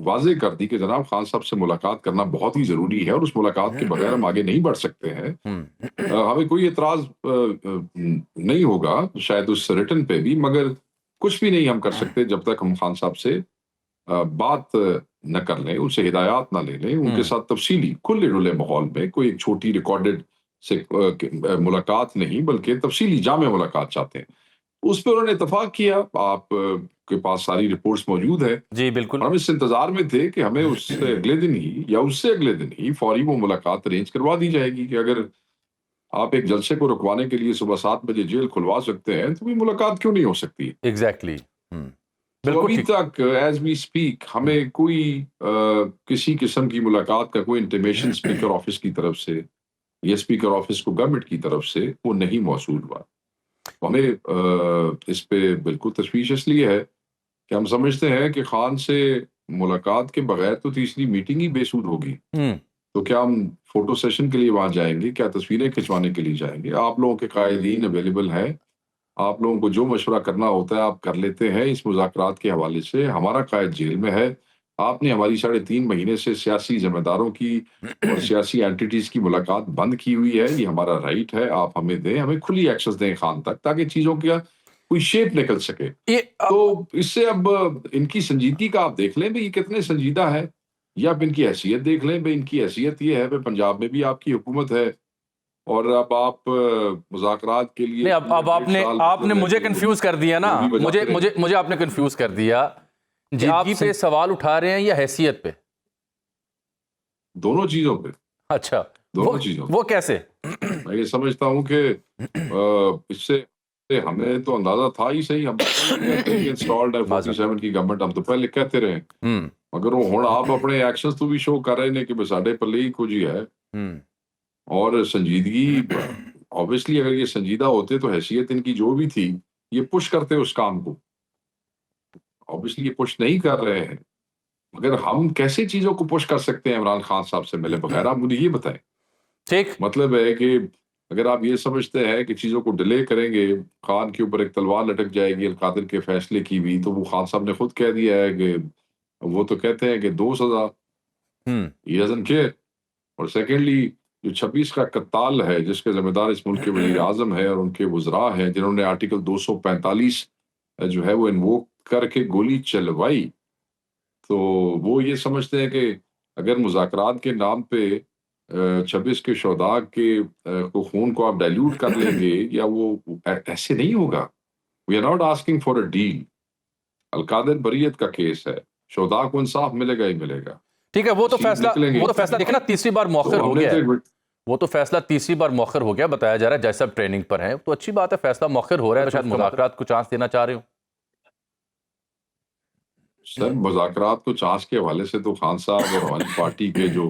वाज़ेह कर दी कि जनाब खान साहब से मुलाकात करना बहुत ही ज़रूरी है और उस मुलाकात के बगैर हम आगे नहीं बढ़ सकते हैं। हमें कोई एतराज़ नहीं होगा शायद उस रिटन पे भी, मगर कुछ भी नहीं हम कर सकते जब तक हम खान साहब से बात न कर लें, उनसे हिदायत ना ले लें, उनके साथ तफ़सीली खुले-डुले माहौल में कोई एक छोटी रिकॉर्डेड से मुलाकात नहीं बल्कि तफ़सीली जामे मुलाकात चाहते हैं। उस पे उन्होंने इत्तेफ़ाक किया, आप के पास सारी रिपोर्ट्स मौजूद हैं। जी, बिल्कुल। हम इस इंतज़ार में थे कि हमें उससे अगले दिन ही या उससे अगले दिन ही फ़ौरी वो मुलाकात अरेंज करवा दी जाएगी कि अगर आप एक जलसे को रुकवाने के लिए सुबह 7 बजे जेल खुलवा सकते हैं, तो भी मुलाकात क्यों नहीं हो सकती? एग्ज़ैक्टली। तो बिल्कुल अभी ठीक। तक एज़ वी स्पीक हमें कोई किसी किस्म की मुलाकात का कोई इंटिमेशन स्पीकर ऑफ़िस की तरफ से या स्पीकर ऑफ़िस को गवर्नमेंट की तरफ से वो नहीं मौसूल हुआ। तो हमें इस पे बिल्कुल तशवीश इसलिए है कि हम समझते हैं कि खान से मुलाकात के बगैर तो तीसरी मीटिंग ही बेसुध होगी। हुँ। तो क्या हम फ़ोटो सेशन के लिए वहाँ जाएँगे? क्या तस्वीरें खिंचवाने के लिए जाएँगे? आप लोगों के कायदीन अवेलेबल हैं। आप लोगों को जो मशवरा करना होता है आप कर लेते हैं इस मुज़ाकरात के हवाले से। हमारा कायद जेल में है। आपने हमारी साढ़े 3 महीने से सियासी ज़िम्मेदारों की और सियासी एंटिटीज़ की मुलाकात बंद की हुई है। ये हमारा राइट है, आप हमें दें, हमें खुली एक्सेस दें खान तक ताकि चीज़ों का कोई शेप निकल सके। ये तो इससे अब इनकी संजीदगी का आप देख लें भई ये कितने संजीदा है, या आप इनकी हैसियत देख लें भई इनकी हैसियत ये है भई पंजाब में भी आपकी हुकूमत है और अब आप मुज़ाकरात के लिए नहीं, पूरे अब डेढ़ आपने साल आपने मतलब मुझे है कि कंफ्यूज कर दिया ना। डोरी मुझे बजाते मुझे रहे। मुझे आपने कंफ्यूज कर दिया। जीत पे सवाल उठा रहे हैं या हैसियत पे? दोनों चीज़ों पे, अच्छा, वो दोनों चीज़ों वो कैसे? पे। मैं ये समझता हूँ कि इससे हमें तो अंदाज़ा था ही सही, हम तो पहले कहते हैं कि इंस्टॉल्ड है माज़रत। 47 की गवर्नमेंट, हम तो पहले कहते रहे। हुँ, मगर वो हुण आप अपने एक्शंस तो भी शो कर रहे ने कि बई साडे पल्ले ही कुछ ही है। हुँ। और संजीदगी ऑब्वियसली अगर ये संजीदा होते तो हैसियत इनकी जो भी थी, ये पुश करते उस काम को। ऑब्वियसली ये पुश नहीं कर रहे हैं। मगर हम कैसे चीज़ों को पुश कर सकते हैं इमरान खान साहब से मिले बगैर? आप मुझे ये बताएँ। ठीक। मतलब है कि अगर आप ये समझते हैं कि चीज़ों को डिले करेंगे, खान के ऊपर एक तलवार लटक जाएगी अल-कादिर के फैसले की भी, तो वो खान साहब ने खुद कह दिया है कि वो तो कहते हैं कि दो सज़ा, हुँ। ही डज़न्ट केयर। और सेकंडली जो 26 का कत्ताल है, जिसके ज़िम्मेदार इस मुल्क के वज़ीर-ए-आज़म हैं और उनके वुज़रा हैं, जिन्होंने आर्टिकल 245 जो है वो इन्वोक करके गोली चलवाई, तो वो ये समझते हैं कि अगर मुज़ाकरात के नाम पे 26 के शुहदा के को खून को आप डाइल्यूट कर लेंगे या वो ऐसे नहीं होगा। We are not asking for a deal. Al Qadir बरीयत का केस है। शुहदा को इंसाफ मिलेगा ही मिलेगा। ठीक है, शहीद निकलेंगे। वो तो फैसला देखिए ना तीसरी बार तो मौखर हो हमने गया तो है। एक वो तो फैसला तीसरी बार मौखर हो गया, बताया जा रहा है जज साहब ट्रेनिंग पर हैं, तो अच्छी बात है फैसला मौखर हो रहा है, तो शायद मुज़ाकरात को चांस देना चाह रहे हो। सर मुज़ाकरात को चाँस के हवाले से तो खान साहब और हमारी पार्टी के जो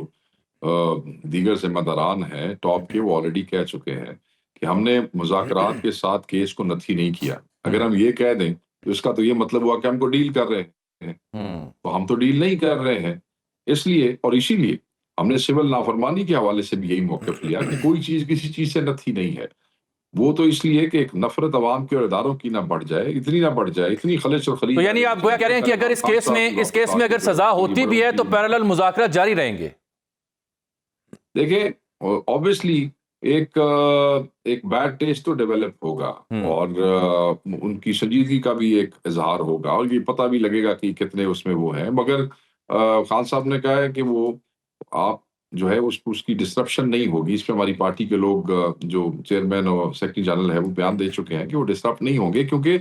दीगर ज़िम्मेदारान हैं टॉप के, वो ऑलरेडी कह चुके हैं कि हमने मुज़ाकरात के साथ केस को नथी नहीं किया। अगर हम ये कह दें तो इसका तो ये मतलब हुआ कि हमको डील कर रहे हैं। हुँ। तो हम तो डील नहीं कर रहे हैं। इसलिए और इसीलिए हमने सिविल नाफरमानी के हवाले से भी यही मौक़िफ़ लिया कि कोई चीज़ किसी चीज़ से नथी नहीं है। वो तो इसलिए कि एक नफ़रत अवाम की और इदारों की ना बढ़ जाए, इतनी ना बढ़ जाए, इतनी खलिश और तो खलीज यानी आप गोया कह रहे हैं कि अगर इस केस में अगर सज़ा होती भी है तो पैरेलल मुज़ाकरात जारी रहेंगे? देखिए ऑब्वियसली एक एक बैड टेस्ट तो डेवलप होगा हुँ। और उनकी संजीदगी का भी एक इज़हार होगा और ये पता भी लगेगा कि कितने उसमें वो हैं। मगर खान साहब ने कहा है कि वो आप जो है उसकी डिसरप्शन नहीं होगी। इस पे हमारी पार्टी के लोग जो चेयरमैन और सेक्रेटरी जनरल है वो बयान दे चुके हैं कि वो डिसरप्ट नहीं होंगे, क्योंकि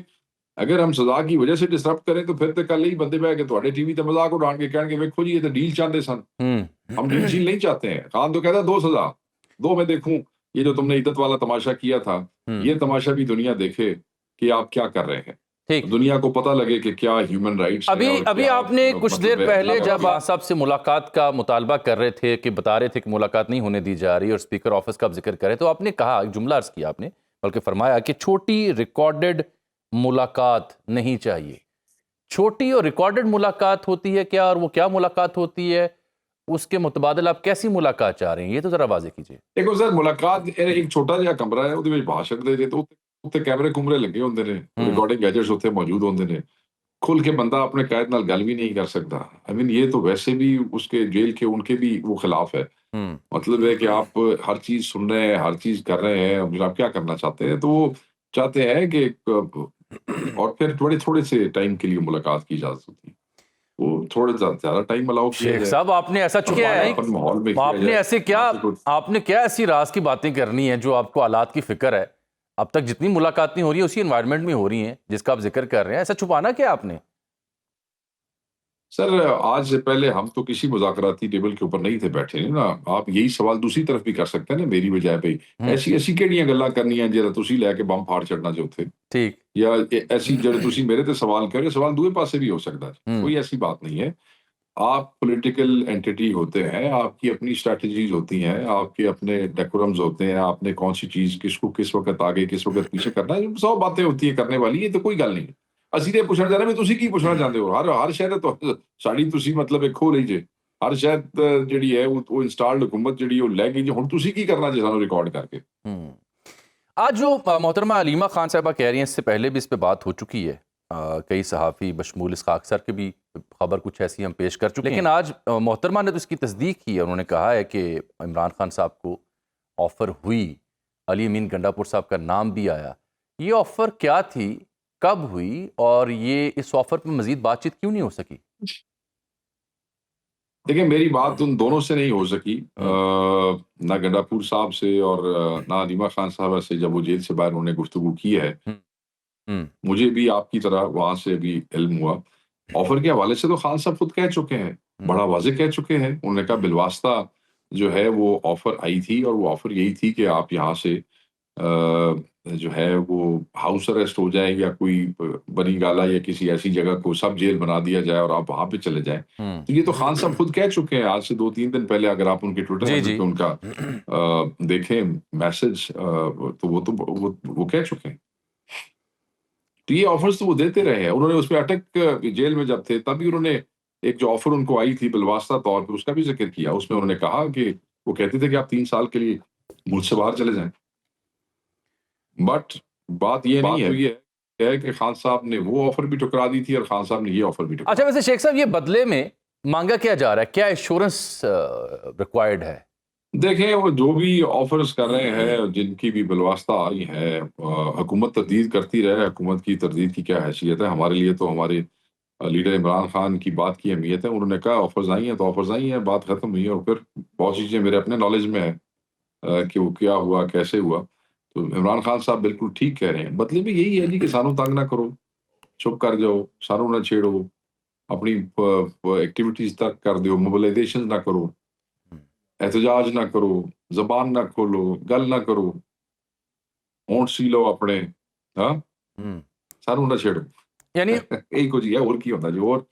अगर हम सज़ा की वजह से डिसरप्ट करें तो फिर तो कल ही बंदे बह के तुहाडे टीवी ते मज़ाक उड़ान के कहणगे वेखो जी ये तो डील चाहते सन। हुँ। हम डील शील नहीं चाहते हैं। खान तो कहता है दो सज़ा, दो मैं देखूँ। ये जो तुमने इद्दत वाला तमाशा किया था, हुँ। ये तमाशा भी दुनिया देखे कि आप क्या कर रहे हैं। ठीक। दुनिया को पता लगे कि क्या ह्यूमन राइट्स हैं अभी और अभी क्या आपने कुछ देर मतलब है पहले अदालत जब की। खान साहब से मुलाकात का मुतालबा कर रहे थे कि बता रहे थे कि मुलाकात नहीं होने दी जा रही और स्पीकर ऑफिस का आप जिक्र करें, तो आपने कहा, एक जुमला अर्ज़ किया आपने, बल्कि फरमाया कि छोटी रिकॉर्डेड मुलाकात नहीं चाहिए। छोटी और रिकॉर्डेड मुलाकात होती है क्या, और वो क्या मुलाकात होती है? उसके मुतबादिल आप कैसी मुलाकात चाह रहे हैं? ये तो ज़रा वाज़ेह कीजिए। देखो सर मुलाकात एक छोटा जिहा कमरा है, ਉਹਦੇ ਵਿੱਚ भाषण ਦੇ ਜੇ तो ਉੱਤੇ ਕੈਮਰੇ ਕੁਮਰੇ ਲੱਗੇ ਹੁੰਦੇ ਨੇ, हुँ। ਰਿਕਾਰਡਿੰਗ ਗੈਜੇਟਸ ਉੱਥੇ ਮੌਜੂਦ ਹੁੰਦੇ ਨੇ। खुल के बंदा अपने कैद नाल गल भी नहीं कर सकता। आई मीन ये तो वैसे भी उसके जेल के उनके भी वो खिलाफ है। हम्म, मतलब है कि आप हर चीज सुन रहे हैं, हर चीज कर रहे हैं, अब आप क्या करना चाहते हैं? तो वो चाहते हैं कि और फिर थोड़े थोड़े से टाइम के लिए मुलाकात की इजाजत होती है। वो थोड़ा ज्यादा टाइम अलाउ किया शेख जाए, साहब आपने ऐसा किया है, अपन माहौल में किया आपने जाए, ऐसे क्या, ना कि कुछ। आपने क्या ऐसी राज की बातें करनी है जो आपको हालात की फिक्र है? अब तक जितनी मुलाकातें हो रही है उसी एनवायरनमेंट में हो रही हैं जिसका आप जिक्र कर रहे हैं, ऐसा छुपाना क्या आपने? सर आज से पहले हम तो किसी मुज़ाकराती टेबल के ऊपर नहीं थे बैठे ना। आप यही सवाल दूसरी तरफ भी कर सकते हैं ना मेरी बजाय पे। हम्म, ऐसी ऐसी ਕਿਹੜੀਆਂ ਗੱਲਾਂ ਕਰਨੀਆਂ ਜਿਹੜਾ ਤੁਸੀਂ ਲੈ ਕੇ ਬੰਬ ਫਾੜ ਛੱਡਣਾ ਜੇ ਉੱਥੇ, ठीक। या ऐसी ਜਿਹੜੇ ਤੁਸੀਂ ਮੇਰੇ ਤੇ सवाल कर रहे हो, सवाल दूसरे पासे भी हो सकता है। हम्म, कोई ऐसी बात नहीं है। आप पॉलिटिकल एंटिटी होते हैं, आपकी अपनी स्ट्रैटेजीज होती हैं, आपके अपने डेकोरम्स होते हैं, आपने कौन सी चीज किसको किस वक्त आगे किस वक्त पीछे करना है, 100 बातें होती है करने वाली। ये तो कोई गल नहीं। ਅਸੀਂ ਤੇ ਪੁੱਛਣਾ ਚਾਹੁੰਦੇ ਵੀ ਤੁਸੀਂ ਕੀ ਪੁੱਛਣਾ ਚਾਹੁੰਦੇ ਹੋ? ਹਰ ਸ਼ਹਿਰ ਤੋਂ ਸਾਡੀ ਤੁਸੀਂ ਮਤਲਬ ਇੱਕ ਖੋ ਲਈ ਜੇ। ਹਰ ਸ਼ਹਿਰ ਜਿਹੜੀ ਹੈ ਉਹ ਇੰਸਟਾਲਡ ਹੁਕੂਮਤ ਜਿਹੜੀ ਉਹ ਲੈ ਗਈ ਜੇ। ਹੁਣ ਤੁਸੀਂ ਕੀ ਕਰਨਾ ਜੇ ਸਾਨੂੰ ਰਿਕਾर्ड करके? हम्म। आज जो मोहतरमा अलीमा खान साहबा कह रही हैं, इससे पहले भी इस पे बात हो चुकी है। कई सहाफ़ी बशमूल इसहाक सर की भी खबर कुछ ऐसी हम पेश कर चुके हैं, लेकिन आज मोहतरमा ने तो इसकी तस्दीक की है। उन्होंने कहा है कि इमरान खान साहब को ऑफ़र हुई, अली अमीन गंडापुर साहब का नाम भी आया। ये ऑफ़र क्या थी, कब हुई, और ये इस ऑफ़र पर मज़ीद बातचीत क्यों नहीं हो सकी? देखिए मेरी बात उन दोनों से नहीं हो सकी, ना गंडापुर साहब से और ना अलीमा खान साहबा से। जब वो जेल से बाहर उन्होंने गुफ्तगू की है, हम्म, हम्म, मुझे भी आपकी तरह वहां से भी इल्म हुआ। ऑफर के हवाले से तो खान साहब खुद कह चुके हैं, बड़ा वाज़ेह कह चुके हैं। उन्होंने कहा बिलवास्ता जो है वो ऑफर आई थी, और वो ऑफर यही थी कि आप यहाँ से जो है वो हाउस अरेस्ट हो जाए, या कोई बनी गाला या किसी ऐसी जगह को सब जेल बना दिया जाए और आप वहां पे चले जाएं। हम्म, तो ये तो खान साहब खुद कह चुके हैं आज से 2-3 दिन पहले। अगर आप उनके ट्विटर जी हैंडल जी। पे उनका देखें मैसेज, तो वो कह चुके हैं। तो ये ऑफर्स तो वो देते रहे हैं। उन्होंने उसपे अटक जेल में जब थे तब भी उन्होंने एक जो ऑफर उनको आई थी बिलवास्ता तौर पे, उसका भी ज़िक्र किया। उसमें उन्होंने कहा कि वो कहते थे कि आप 3 साल के लिए मुल्क से बाहर चले जाएँ। बट बात ये नहीं है, ये है कि खान साहब ने वो ऑफर भी ठुकरा दी थी और खान साहब ने ये ऑफर भी अच्छा, ठुकरा। वैसे शेख साहब ये बदले में मांगा क्या जा रहा है, क्या एश्योरेंस रिक्वायर्ड है? देखें वो जो भी ऑफर्स कर रहे हैं, जिनकी भी बिलवास्ता आई है, हुकूमत तरदीद करती रहे। हुकूमत की तरदीद की क्या हैसियत है? हमारे लिए तो हमारे लीडर इमरान खान की बात की अहमियत है। उन्होंने कहा ऑफर्स आई हैं तो ऑफर्स आई हैं, बात खत्म हुई है। और फिर बहुत चीज़ें मेरे अपने नॉलेज में है कि वो क्या हुआ, कैसे हुआ। तो इमरान खान साहब बिल्कुल ठीक कह रहे हैं। बदले में यही है जी कि सानू तंग ना करो, चुप कर जाओ, सानू ना छेड़ो, अपनी एक्टिविटीज़ तक कर दो, मोबिलाइजेशन ना करो, एहतजाज ना करो, ज़बान ना खोलो, गल ना करो, होंठ सी लो अपने, हाँ? हम्म, सानू ना छेड़ो। यानी यही कुछ ही है, और की होंदा जी। और